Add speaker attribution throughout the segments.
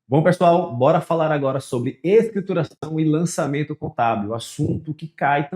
Speaker 1: Bom, pessoal, bora falar agora sobre escrituração e lançamento contábil, assunto que cai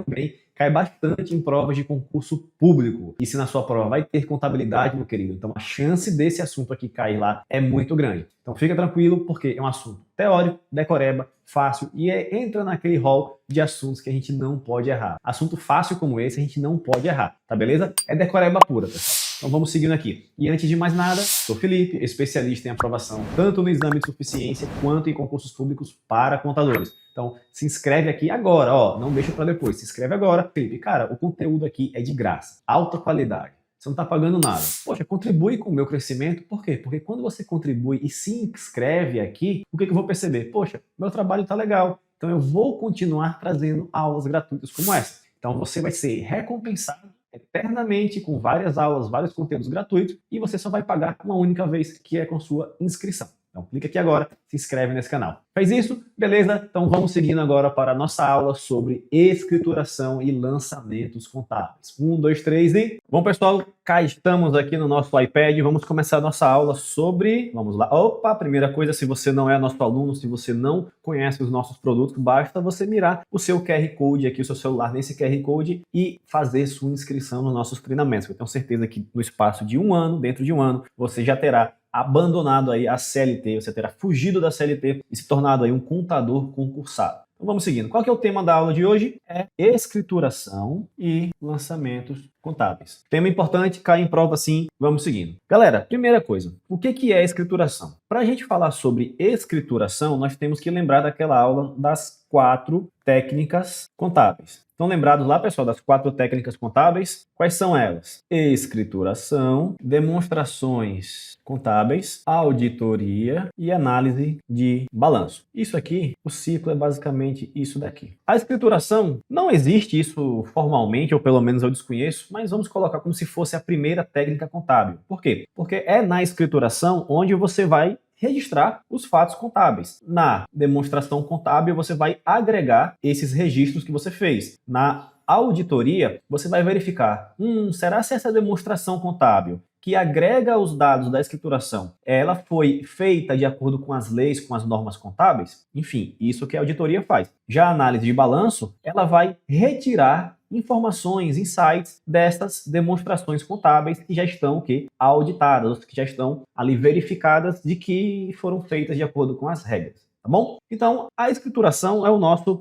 Speaker 1: bastante em provas de concurso público. E se na sua prova vai ter contabilidade, meu querido, então a chance desse assunto aqui cair lá é muito grande. Então fica tranquilo, porque é um assunto teórico, decoreba, fácil e entra naquele rol de assuntos que a gente não pode errar. Assunto fácil como esse a gente não pode errar, tá beleza? É decoreba pura, pessoal. Então vamos seguindo aqui. E antes de mais nada, sou Felipe, especialista em aprovação tanto no exame de suficiência quanto em concursos públicos para contadores. Então se inscreve aqui agora, ó, não deixa para depois, se inscreve agora. Felipe, cara, o conteúdo aqui é de graça, alta qualidade. Você não está pagando nada. Poxa, contribui com o meu crescimento. Por quê? Porque quando você contribui e se inscreve aqui, o que eu vou perceber? Poxa, meu trabalho está legal. Então eu vou continuar trazendo aulas gratuitas como essa. Então você vai ser recompensado eternamente com várias aulas, vários conteúdos gratuitos e você só vai pagar uma única vez, que é com sua inscrição. Então clica aqui agora, se inscreve nesse canal. Fez isso? Beleza? Então vamos seguindo agora para a nossa aula sobre escrituração e lançamentos contábeis. 1, 2, 3 e... Bom, pessoal, cá estamos aqui no nosso iPad. Vamos começar a nossa aula sobre... Vamos lá. Opa, primeira coisa, se você não é nosso aluno, se você não conhece os nossos produtos, basta você mirar o seu QR Code aqui, o seu celular nesse QR Code e fazer sua inscrição nos nossos treinamentos. Eu tenho certeza que no espaço de um ano, dentro de um ano, você já terá abandonado aí a CLT, você terá fugido da CLT e se tornado aí um contador concursado. Então vamos seguindo. Qual que é o tema da aula de hoje? É escrituração e lançamentos contábeis. Tema importante, cai em prova sim, vamos seguindo. Galera, primeira coisa, o que é escrituração? Para a gente falar sobre escrituração, nós temos que lembrar daquela aula das 4 técnicas contábeis. Estão lembrados lá, pessoal, das 4 técnicas contábeis? Quais são elas? Escrituração, demonstrações contábeis, auditoria e análise de balanço. Isso aqui, o ciclo é basicamente isso daqui. A escrituração, não existe isso formalmente, ou pelo menos eu desconheço, mas vamos colocar como se fosse a primeira técnica contábil. Por quê? Porque é na escrituração onde você vai registrar os fatos contábeis. Na demonstração contábil, você vai agregar esses registros que você fez. Na auditoria, você vai verificar, será se essa demonstração contábil que agrega os dados da escrituração, ela foi feita de acordo com as leis, com as normas contábeis? Enfim, isso que a auditoria faz. Já a análise de balanço, ela vai retirar informações, insights destas demonstrações contábeis que já estão auditadas, que já estão ali verificadas de que foram feitas de acordo com as regras. Tá bom? Então, a escrituração é a nossa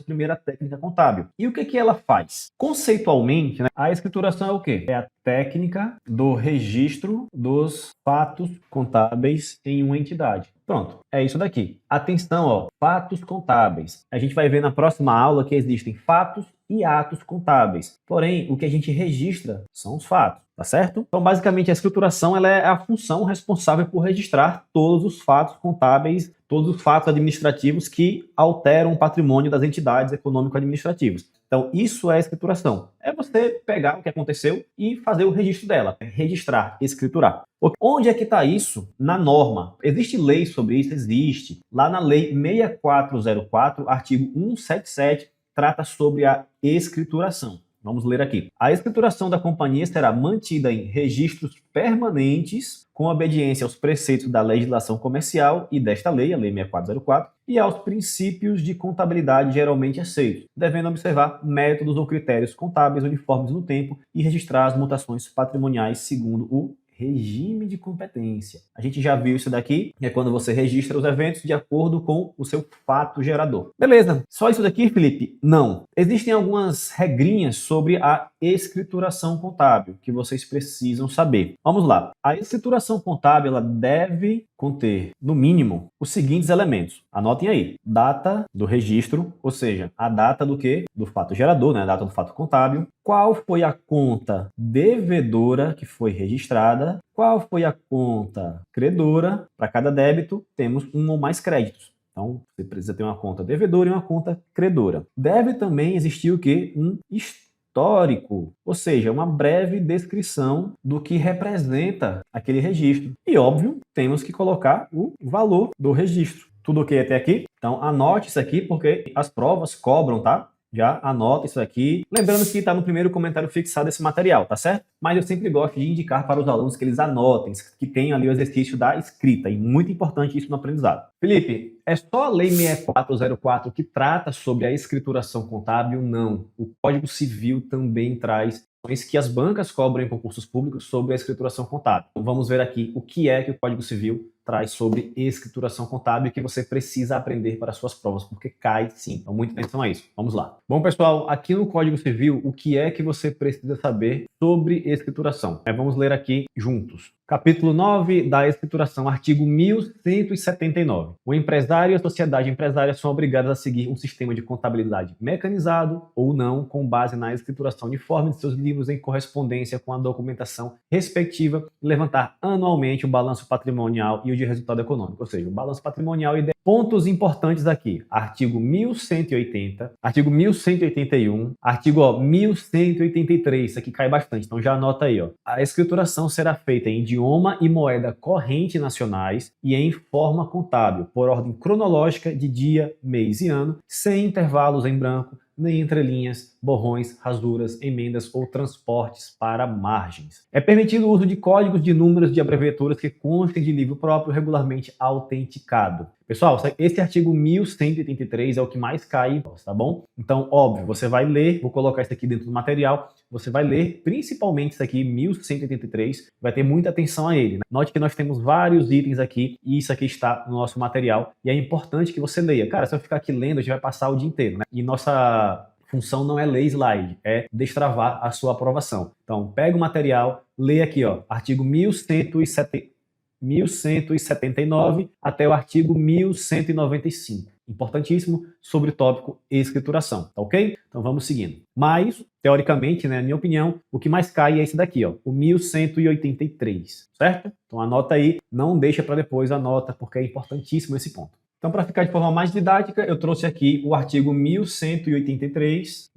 Speaker 1: primeira técnica contábil. E o que ela faz? Conceitualmente, né, a escrituração é o quê? É a técnica do registro dos fatos contábeis em uma entidade. Pronto, é isso daqui. Atenção, ó, fatos contábeis. A gente vai ver na próxima aula que existem fatos e atos contábeis. Porém, o que a gente registra são os fatos. Tá certo? Então, basicamente, a escrituração ela é a função responsável por registrar todos os fatos contábeis, todos os fatos administrativos que alteram o patrimônio das entidades econômico-administrativas. Então, isso é a escrituração. É você pegar o que aconteceu e fazer o registro dela. Registrar, escriturar. Onde é que está isso? Na norma. Existe lei sobre isso? Existe. Lá na Lei 6404, artigo 177, trata sobre a escrituração. Vamos ler aqui. A escrituração da companhia será mantida em registros permanentes com obediência aos preceitos da legislação comercial e desta lei, a Lei 6404, e aos princípios de contabilidade geralmente aceitos, devendo observar métodos ou critérios contábeis uniformes no tempo e registrar as mutações patrimoniais segundo o regime de competência. A gente já viu isso daqui, que é quando você registra os eventos de acordo com o seu fato gerador. Beleza, só isso daqui, Felipe? Não. Existem algumas regrinhas sobre a escrituração contábil que vocês precisam saber. Vamos lá. A escrituração contábil ela deve conter, no mínimo, os seguintes elementos. Anotem aí. Data do registro, ou seja, a data do quê? Do fato gerador, né? A data do fato contábil. Qual foi a conta devedora que foi registrada? Qual foi a conta credora? Para cada débito, temos um ou mais créditos. Então, você precisa ter uma conta devedora e uma conta credora. Deve também existir o quê? Um histórico, ou seja, uma breve descrição do que representa aquele registro. E, óbvio, temos que colocar o valor do registro. Tudo ok até aqui? Então, anote isso aqui porque as provas cobram, tá? Já anota isso aqui. Lembrando que está no primeiro comentário fixado esse material, tá certo? Mas eu sempre gosto de indicar para os alunos que eles anotem, que tenham ali o exercício da escrita, e muito importante isso no aprendizado. Felipe, é só a Lei 6404 que trata sobre a escrituração contábil? Não. O Código Civil também traz que as bancas cobram em concursos públicos sobre a escrituração contábil. Então, vamos ver aqui o que é que o Código Civil traz sobre escrituração contábil que você precisa aprender para suas provas, porque cai sim. Então, muita atenção a isso. Vamos lá. Bom, pessoal, aqui no Código Civil, o que é que você precisa saber sobre escrituração? Vamos ler aqui juntos. Capítulo 9 da escrituração, artigo 1179. O empresário e a sociedade empresária são obrigados a seguir um sistema de contabilidade mecanizado ou não, com base na escrituração uniforme de seus livros em correspondência com a documentação respectiva e levantar anualmente o balanço patrimonial e o de resultado econômico, ou seja, o balanço patrimonial e pontos importantes aqui, artigo 1180, artigo 1181, artigo 1183, isso aqui cai bastante, então já anota aí. A escrituração será feita em idioma e moeda corrente nacionais e em forma contábil, por ordem cronológica de dia, mês e ano, sem intervalos em branco, nem entrelinhas, borrões, rasuras, emendas ou transportes para margens. É permitido o uso de códigos de números de abreviaturas que constem de livro próprio regularmente autenticado. Pessoal, esse artigo 1183 é o que mais cai, tá bom? Então, óbvio, você vai ler, vou colocar isso aqui dentro do material, você vai ler principalmente isso aqui, 1183, vai ter muita atenção a ele, né? Note que nós temos vários itens aqui e isso aqui está no nosso material e é importante que você leia. Cara, se eu ficar aqui lendo, a gente vai passar o dia inteiro, né? E nossa função não é ler slide, é destravar a sua aprovação. Então, pega o material, lê aqui, artigo 1179 até o artigo 1195. Importantíssimo sobre o tópico escrituração, tá ok? Então vamos seguindo. Mas, teoricamente, né, na minha opinião, o que mais cai é esse daqui, o 1183, certo? Então anota aí, não deixa para depois, anota, porque é importantíssimo esse ponto. Então, para ficar de forma mais didática, eu trouxe aqui o artigo 1183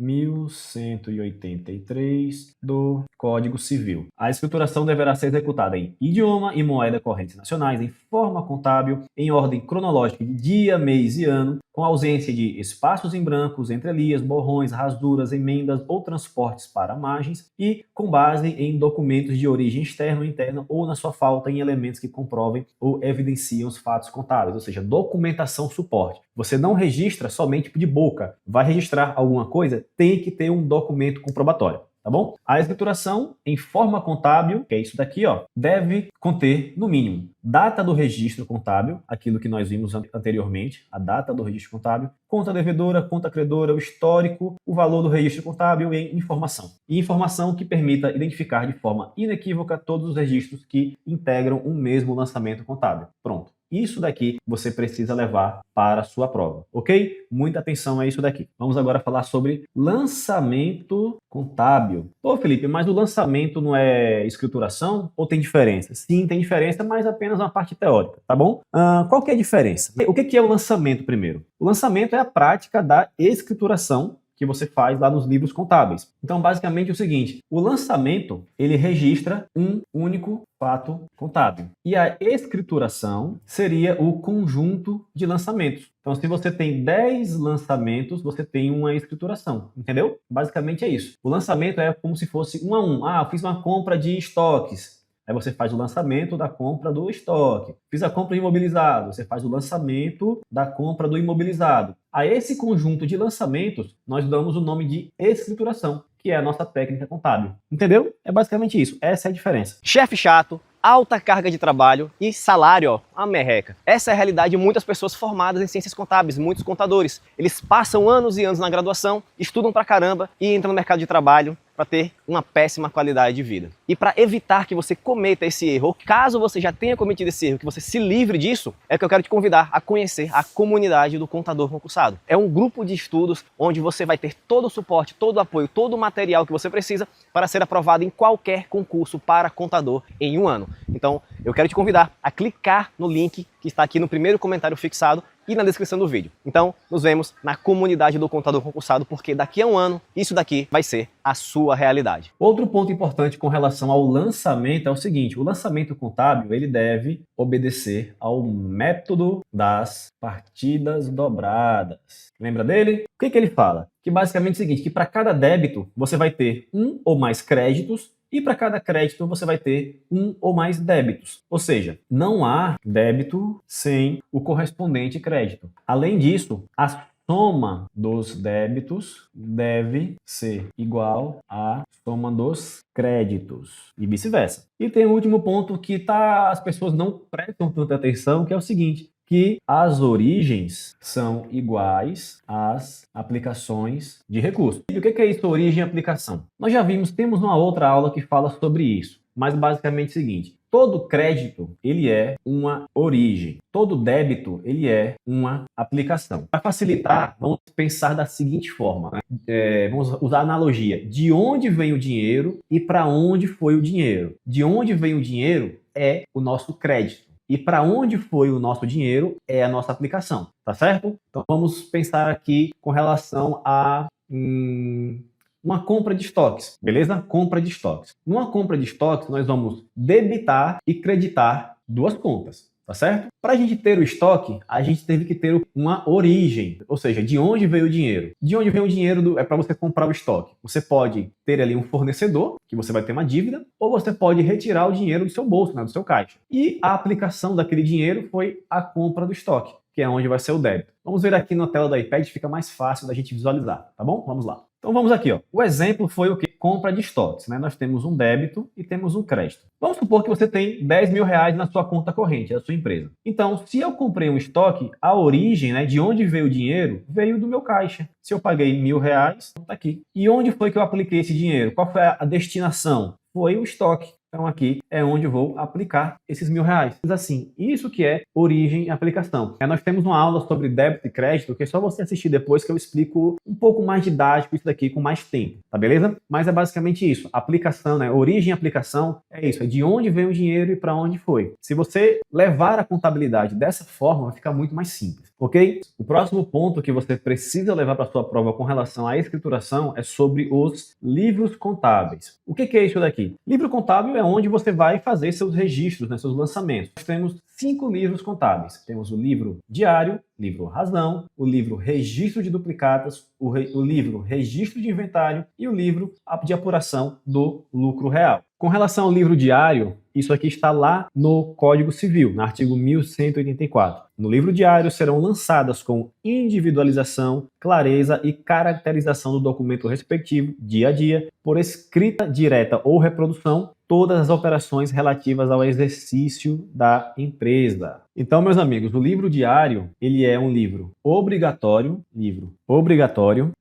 Speaker 1: do Código Civil. A escrituração deverá ser executada em idioma e moeda correntes nacionais, em forma contábil, em ordem cronológica de dia, mês e ano, com ausência de espaços em brancos, entrelinhas, borrões, rasuras, emendas ou transportes para margens e com base em documentos de origem externa ou interna ou, na sua falta, em elementos que comprovem ou evidenciam os fatos contábeis, ou seja, documentação suporte. Você não registra somente de boca. Vai registrar alguma coisa, tem que ter um documento comprobatório. Tá bom? A escrituração em forma contábil, que é isso daqui, deve conter, no mínimo, data do registro contábil, aquilo que nós vimos anteriormente, a data do registro contábil, conta devedora, conta credora, o histórico, o valor do registro contábil e informação. E informação que permita identificar de forma inequívoca todos os registros que integram um mesmo lançamento contábil. Pronto. Isso daqui você precisa levar para a sua prova, ok? Muita atenção a isso daqui. Vamos agora falar sobre lançamento contábil. Pô, Felipe, mas o lançamento não é escrituração ou tem diferença? Sim, tem diferença, mas apenas uma parte teórica, tá bom? Qual que é a diferença? O que é o lançamento primeiro? O lançamento é a prática da escrituração que você faz lá nos livros contábeis. Então, basicamente é o seguinte, o lançamento, ele registra um único fato contábil. E a escrituração seria o conjunto de lançamentos. Então, se você tem 10 lançamentos, você tem uma escrituração, entendeu? Basicamente é isso. O lançamento é como se fosse um a um. Eu fiz uma compra de estoques. Aí você faz o lançamento da compra do estoque. Fiz a compra de imobilizado, você faz o lançamento da compra do imobilizado. A esse conjunto de lançamentos, nós damos o nome de escrituração, que é a nossa técnica contábil. Entendeu? É basicamente isso. Essa é a diferença.
Speaker 2: Chefe chato, alta carga de trabalho e salário, a merreca. Essa é a realidade de muitas pessoas formadas em ciências contábeis, muitos contadores. Eles passam anos e anos na graduação, estudam pra caramba e entram no mercado de trabalho para ter uma péssima qualidade de vida. E para evitar que você cometa esse erro, ou caso você já tenha cometido esse erro, que você se livre disso, é que eu quero te convidar a conhecer a comunidade do Contador Concursado. É um grupo de estudos onde você vai ter todo o suporte, todo o apoio, todo o material que você precisa para ser aprovado em qualquer concurso para contador em um ano. Então, eu quero te convidar a clicar no link que está aqui no primeiro comentário fixado e na descrição do vídeo. Então, nos vemos na comunidade do Contador Concursado, porque daqui a um ano, isso daqui vai ser a sua realidade.
Speaker 1: Outro ponto importante com relação ao lançamento é o seguinte, o lançamento contábil, ele deve obedecer ao método das partidas dobradas. Lembra dele? O que ele fala? que basicamente é o seguinte, que para cada débito você vai ter um ou mais créditos e para cada crédito você vai ter um ou mais débitos. Ou seja, não há débito sem o correspondente crédito. Além disso, a soma dos débitos deve ser igual à soma dos créditos e vice-versa. E tem o último ponto que as pessoas não prestam tanta atenção, que é o seguinte, que as origens são iguais às aplicações de recurso. E o que é isso, origem e aplicação? Nós já vimos, temos uma outra aula que fala sobre isso, mas basicamente é o seguinte, todo crédito, ele é uma origem. Todo débito, ele é uma aplicação. Para facilitar, vamos pensar da seguinte forma, né? Vamos usar a analogia. De onde vem o dinheiro e para onde foi o dinheiro? De onde vem o dinheiro é o nosso crédito. E para onde foi o nosso dinheiro é a nossa aplicação, tá certo? Então vamos pensar aqui com relação a uma compra de estoques, beleza? Compra de estoques. Numa compra de estoques, nós vamos debitar e creditar duas contas, tá certo? Para a gente ter o estoque, a gente teve que ter uma origem, ou seja, de onde veio o dinheiro. De onde vem o dinheiro é para você comprar o estoque. Você pode ter ali um fornecedor, que você vai ter uma dívida, ou você pode retirar o dinheiro do seu bolso, né, do seu caixa. E a aplicação daquele dinheiro foi a compra do estoque, que é onde vai ser o débito. Vamos ver aqui na tela do iPad, fica mais fácil da gente visualizar, tá bom? Vamos lá. Então vamos aqui, ó. O exemplo foi o que? Compra de estoques, né? Nós temos um débito e temos um crédito. Vamos supor que você tem 10 mil reais na sua conta corrente da sua empresa. Então, se eu comprei um estoque, a origem, né, de onde veio o dinheiro, veio do meu caixa. Se eu paguei R$1.000, tá aqui. E onde foi que eu apliquei esse dinheiro? Qual foi a destinação? Foi o estoque. Então aqui é onde eu vou aplicar esses R$1.000. Assim, isso que é origem e aplicação. Nós temos uma aula sobre débito e crédito, que é só você assistir depois que eu explico um pouco mais didático isso daqui com mais tempo, tá beleza? Mas é basicamente isso. Aplicação, né? Origem e aplicação é isso, é de onde vem o dinheiro e para onde foi. Se você levar a contabilidade dessa forma, vai ficar muito mais simples, ok? O próximo ponto que você precisa levar para a sua prova com relação à escrituração é sobre os livros contábeis. O que é isso daqui? Livro contábil é onde você vai fazer seus registros, né, seus lançamentos. Nós temos 5 livros contábeis. Temos o livro diário, livro razão, o livro registro de duplicatas, o livro registro de inventário e o livro de apuração do lucro real. Com relação ao livro diário, isso aqui está lá no Código Civil, no artigo 1184. No livro diário serão lançadas com individualização, clareza e caracterização do documento respectivo, dia a dia, por escrita direta ou reprodução, todas as operações relativas ao exercício da empresa. Então, meus amigos, o livro diário, ele é um livro obrigatório,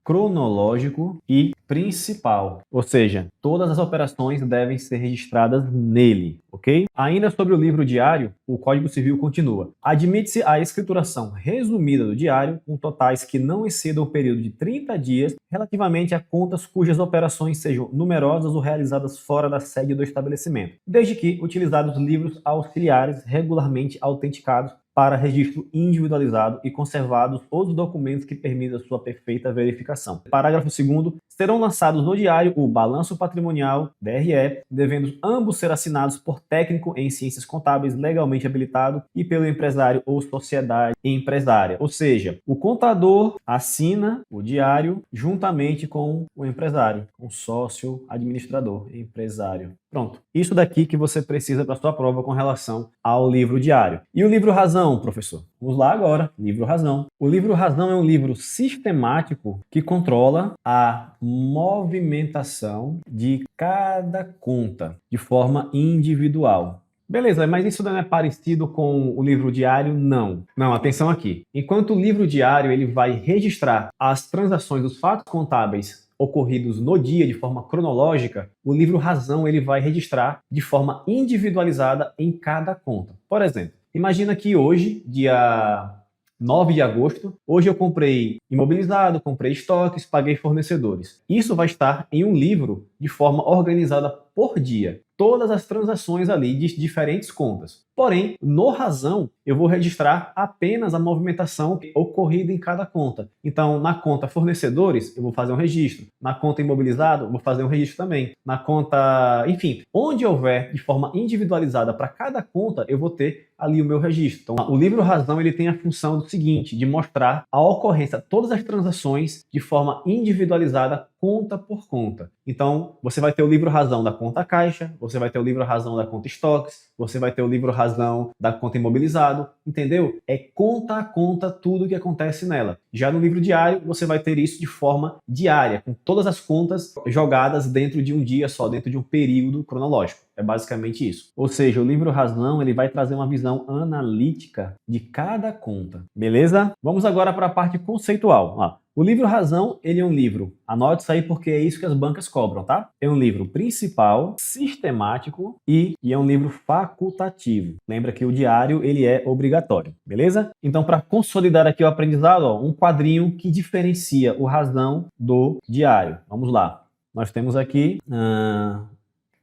Speaker 1: cronológico e principal. Ou seja, todas as operações devem ser registradas nele, ok? Ainda sobre o livro diário, o Código Civil continua. Admite-se a escrituração resumida do diário, com totais que não excedam o período de 30 dias, relativamente a contas cujas operações sejam numerosas ou realizadas fora da sede do estabelecimento, desde que utilizados livros auxiliares regularmente autenticados para registro individualizado e conservados os documentos que permitam sua perfeita verificação. Parágrafo 2º. Serão lançados no diário o balanço patrimonial, DRE, devendo ambos ser assinados por técnico em ciências contábeis legalmente habilitado e pelo empresário ou sociedade empresária. Ou seja, o contador assina o diário juntamente com o empresário, com o sócio administrador, empresário. Pronto. Isso daqui que você precisa para a sua prova com relação ao livro diário. E o livro razão, professor? Vamos lá agora. Livro razão. O livro razão é um livro sistemático que controla a movimentação de cada conta de forma individual. Beleza, mas isso não é parecido com o livro diário? Não. Não, atenção aqui. Enquanto o livro diário ele vai registrar as transações dos fatos contábeis ocorridos no dia de forma cronológica, o livro razão ele vai registrar de forma individualizada em cada conta. Por exemplo, imagina que hoje, dia 9 de agosto, hoje eu comprei imobilizado, comprei estoques, paguei fornecedores. Isso vai estar em um livro de forma organizada por dia. todas as transações ali de diferentes contas. Porém, no Razão, eu vou registrar apenas a movimentação ocorrida em cada conta. Então, na conta fornecedores, eu vou fazer um registro. Na conta imobilizado, eu vou fazer um registro também. Na conta, enfim, onde houver de forma individualizada para cada conta, eu vou ter ali o meu registro. Então, o livro Razão ele tem a função do seguinte, de mostrar a ocorrência, todas as transações de forma individualizada, conta por conta. Então, você vai ter o livro Razão da conta caixa, você vai ter o livro Razão da conta estoques, você vai ter o livro Razão da conta imobilizado, entendeu? É conta a conta tudo o que acontece nela. Já no livro diário, você vai ter isso de forma diária, com todas as contas jogadas dentro de um dia só, dentro de um período cronológico. É basicamente isso. Ou seja, o livro Razão ele vai trazer uma visão analítica de cada conta. Beleza? Vamos agora para a parte conceitual. Ó, o livro Razão ele é um livro, anote isso aí porque é isso que as bancas cobram, tá? É um livro principal, sistemático e é um livro facultativo. Lembra que o diário ele é obrigatório, beleza? Então, para consolidar aqui o aprendizado, ó, um quadrinho que diferencia o Razão do diário. Vamos lá. Nós temos aqui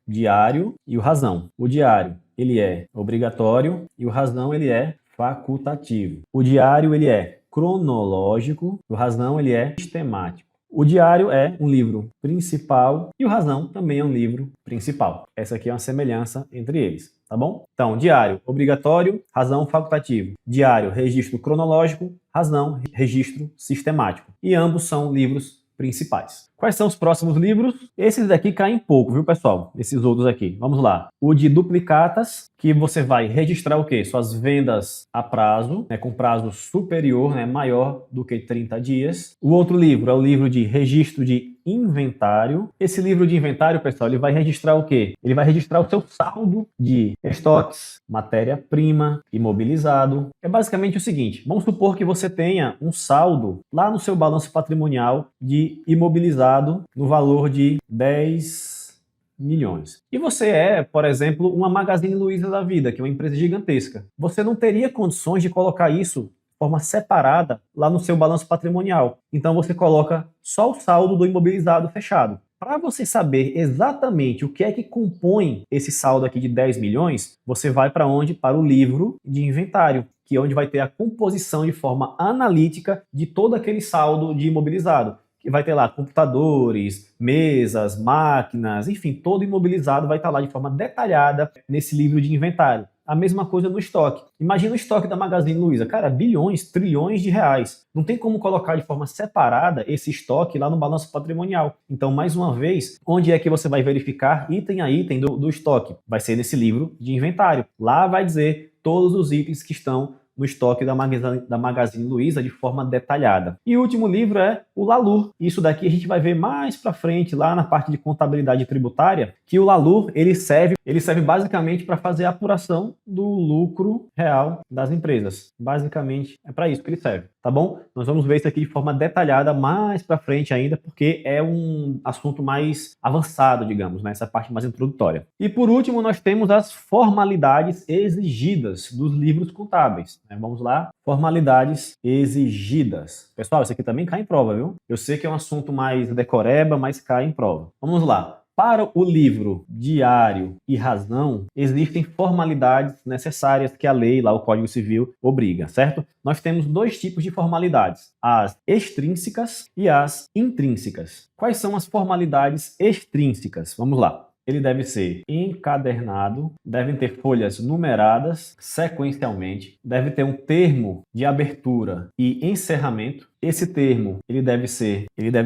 Speaker 1: diário e o Razão. O diário ele é obrigatório e o Razão ele é facultativo. O diário ele é cronológico, o Razão ele é sistemático. O diário é um livro principal e o Razão também é um livro principal. Essa aqui é uma semelhança entre eles, tá bom? Então, diário obrigatório, Razão facultativo. Diário, registro cronológico, Razão, registro sistemático. E ambos são livros principais. Quais são os próximos livros? Esses daqui caem pouco, viu, pessoal? Esses outros aqui. Vamos lá. O de duplicatas, que você vai registrar o quê? Suas vendas a prazo, né, com prazo superior, né, maior do que 30 dias. O outro livro é o livro de registro de inventário. Esse livro de inventário, pessoal, ele vai registrar o quê? Ele vai registrar o seu saldo de estoques, matéria-prima, imobilizado. É basicamente o seguinte, vamos supor que você tenha um saldo lá no seu balanço patrimonial de imobilizado no valor de 10 milhões. E você é, por exemplo, uma Magazine Luiza da vida, que é uma empresa gigantesca. Você não teria condições de colocar isso de forma separada lá no seu balanço patrimonial. Então você coloca só o saldo do imobilizado fechado. Para você saber exatamente o que é que compõe esse saldo aqui de 10 milhões, você vai para onde? Para o livro de inventário, que é onde vai ter a composição de forma analítica de todo aquele saldo de imobilizado. Que vai ter lá computadores, mesas, máquinas, enfim, todo imobilizado vai estar lá de forma detalhada nesse livro de inventário. A mesma coisa no estoque. Imagina o estoque da Magazine Luiza. Cara, bilhões, trilhões de reais. Não tem como colocar de forma separada esse estoque lá no balanço patrimonial. Então, mais uma vez, onde é que você vai verificar item a item do estoque? Vai ser nesse livro de inventário. Lá vai dizer todos os itens que estão no estoque da Magazine Luiza de forma detalhada. E o último livro é o LALUR. Isso daqui a gente vai ver mais para frente, lá na parte de contabilidade tributária, que o LALUR ele serve basicamente para fazer a apuração do lucro real das empresas. Basicamente é para isso que ele serve, tá bom? Nós vamos ver isso aqui de forma detalhada mais para frente ainda, porque é um assunto mais avançado, digamos, né? Essa parte mais introdutória. E por último, nós temos as formalidades exigidas dos livros contábeis. Vamos lá, formalidades exigidas. Pessoal, isso aqui também cai em prova, viu? Eu sei que é um assunto mais decoreba, mas cai em prova. Vamos lá. Para o livro diário e razão, existem formalidades necessárias que a lei, lá o Código Civil, obriga, certo? Nós temos dois tipos de formalidades, as extrínsecas e as intrínsecas. Quais são as formalidades extrínsecas? Vamos lá. Ele deve ser encadernado, devem ter folhas numeradas sequencialmente, deve ter um termo de abertura e encerramento. Esse termo ele deve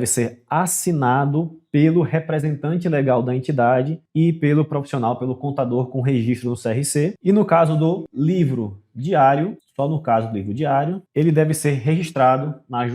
Speaker 1: ser assinado pelo representante legal da entidade e pelo profissional, pelo contador com registro no CRC. E no caso do livro diário, só no caso do livro diário, ele deve ser registrado na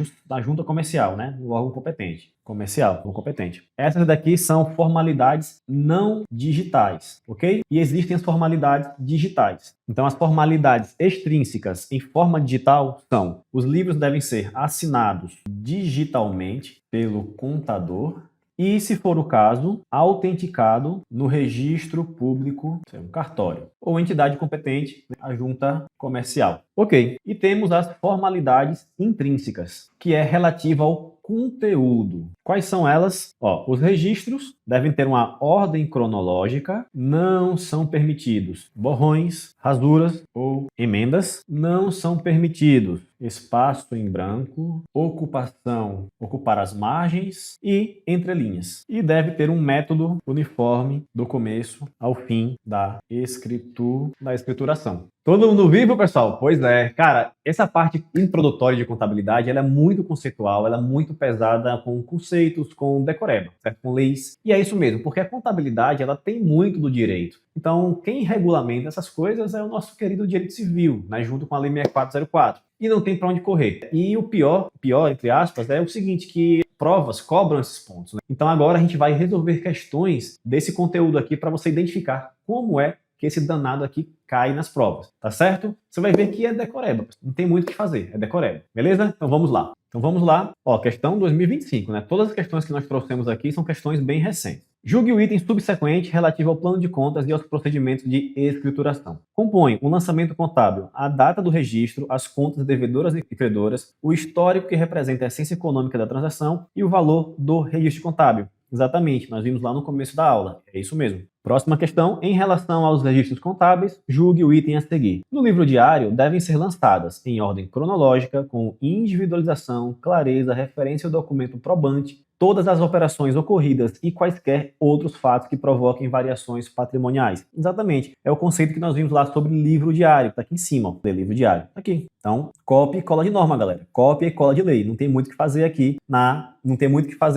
Speaker 1: junta comercial, né? No órgão competente. Comercial, não competente. Essas daqui são formalidades não digitais, ok? E existem as formalidades digitais. Então, as formalidades extrínsecas em forma digital são: os livros devem ser assinados digitalmente pelo contador e, se for o caso, autenticado no registro público, um cartório, ou entidade competente, a junta comercial. Ok. E temos as formalidades intrínsecas, que é relativa ao conteúdo. Quais são elas? Os registros devem ter uma ordem cronológica, não são permitidos borrões, rasuras ou emendas, não são permitidos espaço em branco, ocupação, ocupar as margens e entrelinhas. E deve ter um método uniforme do começo ao fim da escrituração. Todo mundo vivo, pessoal? Pois é. Cara, essa parte introdutória de contabilidade, ela é muito conceitual, ela é muito pesada com conceitos, com decoreba, certo? Com leis. E é isso mesmo, porque a contabilidade, ela tem muito do direito. Então, quem regulamenta essas coisas é o nosso querido direito civil, né? Junto com a Lei 6404. E não tem para onde correr. E o pior, entre aspas, é o seguinte, que provas cobram esses pontos, né? Então agora a gente vai resolver questões desse conteúdo aqui para você identificar como é que esse danado aqui cai nas provas, tá certo? Você vai ver que é decoreba, não tem muito o que fazer, é decoreba, beleza? Então vamos lá. Ó, questão 2025, né? Todas as questões que nós trouxemos aqui são questões bem recentes. Julgue o item subsequente relativo ao plano de contas e aos procedimentos de escrituração. Compõe o lançamento contábil, a data do registro, as contas devedoras e credoras, o histórico que representa a essência econômica da transação e o valor do registro contábil. Exatamente, nós vimos lá no começo da aula, é isso mesmo. Próxima questão, em relação aos registros contábeis, julgue o item a seguir. No livro diário, devem ser lançadas em ordem cronológica, com individualização, clareza, referência ao documento probante, todas as operações ocorridas e quaisquer outros fatos que provoquem variações patrimoniais. Exatamente, é o conceito que nós vimos lá sobre livro diário, tá aqui em cima, ó, de livro diário, tá aqui. Então, cópia e cola de norma, galera. Cópia e cola de lei. Não tem muito o que fazer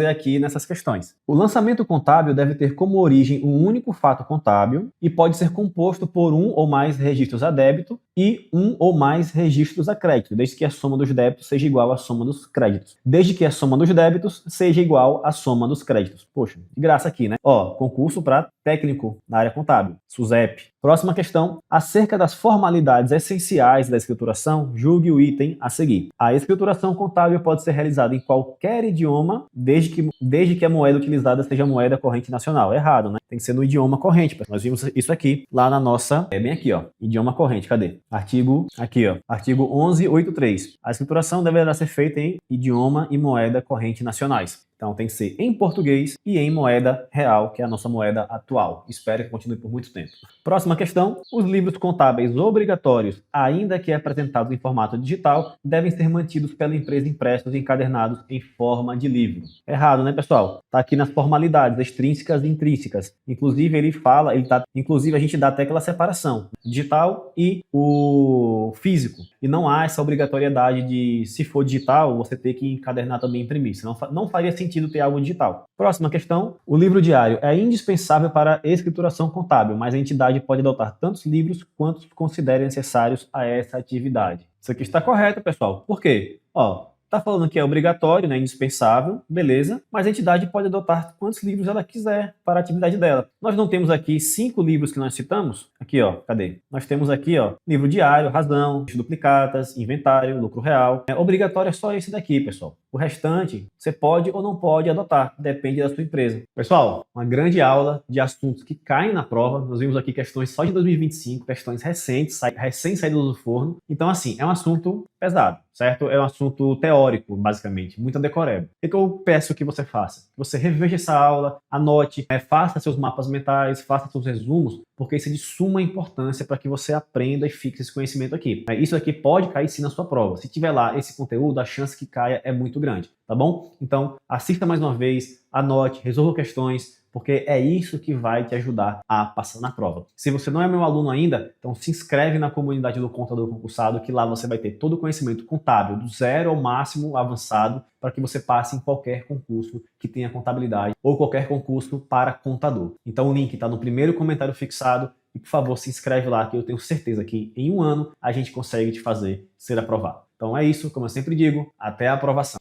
Speaker 1: aqui nessas questões. O lançamento contábil deve ter como origem um único fato contábil e pode ser composto por um ou mais registros a débito e um ou mais registros a crédito, desde que a soma dos débitos seja igual à soma dos créditos. Desde que a soma dos débitos seja igual à soma dos créditos. Poxa, de graça aqui, né? Ó, concurso para técnico na área contábil, SUSEP. Próxima questão, acerca das formalidades essenciais da escrituração, julgue o item a seguir. A escrituração contábil pode ser realizada em qualquer idioma, desde que a moeda utilizada seja moeda corrente nacional. Errado, né? Tem que ser no idioma corrente. Nós vimos isso aqui, lá na nossa... bem aqui, ó. Idioma corrente, cadê? Artigo 1183. A escrituração deverá ser feita em idioma e moeda corrente nacionais. Então tem que ser em português e em moeda real, que é a nossa moeda atual. Espero que continue por muito tempo. Próxima questão. Os livros contábeis obrigatórios, ainda que apresentados em formato digital, devem ser mantidos pela empresa impressos e encadernados em forma de livro. Errado, né, pessoal? Tá aqui nas formalidades extrínsecas e intrínsecas. Inclusive inclusive a gente dá até aquela separação, digital e o físico. E não há essa obrigatoriedade de, se for digital, você ter que encadernar também e imprimir. Senão não faria sentido ter algo digital. Próxima questão. O livro diário é indispensável para a escrituração contábil, mas a entidade pode adotar tantos livros quantos considere necessários a essa atividade. Isso aqui está correto, pessoal. Por quê? Ó, tá falando que é obrigatório, né, indispensável, beleza, mas a entidade pode adotar quantos livros ela quiser para a atividade dela. Nós não temos aqui 5 livros que nós citamos? Aqui, ó, cadê? Nós temos aqui, ó, livro diário, razão, duplicatas, inventário, lucro real. Obrigatório é só esse daqui, pessoal. O restante, você pode ou não pode adotar, depende da sua empresa. Pessoal, uma grande aula de assuntos que caem na prova. Nós vimos aqui questões só de 2025, questões recentes, recém-saídas do forno. Então, assim, é um assunto pesado, certo? É um assunto teórico, basicamente, muita decoreba. O que eu peço que você faça? Que você reveja essa aula, anote, faça seus mapas mentais, faça seus resumos, porque isso é de suma importância para que você aprenda e fixe esse conhecimento aqui. Isso aqui pode cair sim na sua prova. Se tiver lá esse conteúdo, a chance que caia é muito grande, tá bom? Então, assista mais uma vez, anote, resolva questões, porque é isso que vai te ajudar a passar na prova. Se você não é meu aluno ainda, então se inscreve na comunidade do Contador Concursado, que lá você vai ter todo o conhecimento contábil, do zero ao máximo avançado, para que você passe em qualquer concurso que tenha contabilidade ou qualquer concurso para contador. Então o link está no primeiro comentário fixado e, por favor, se inscreve lá, que eu tenho certeza que em um ano a gente consegue te fazer ser aprovado. Então é isso, como eu sempre digo, até a aprovação.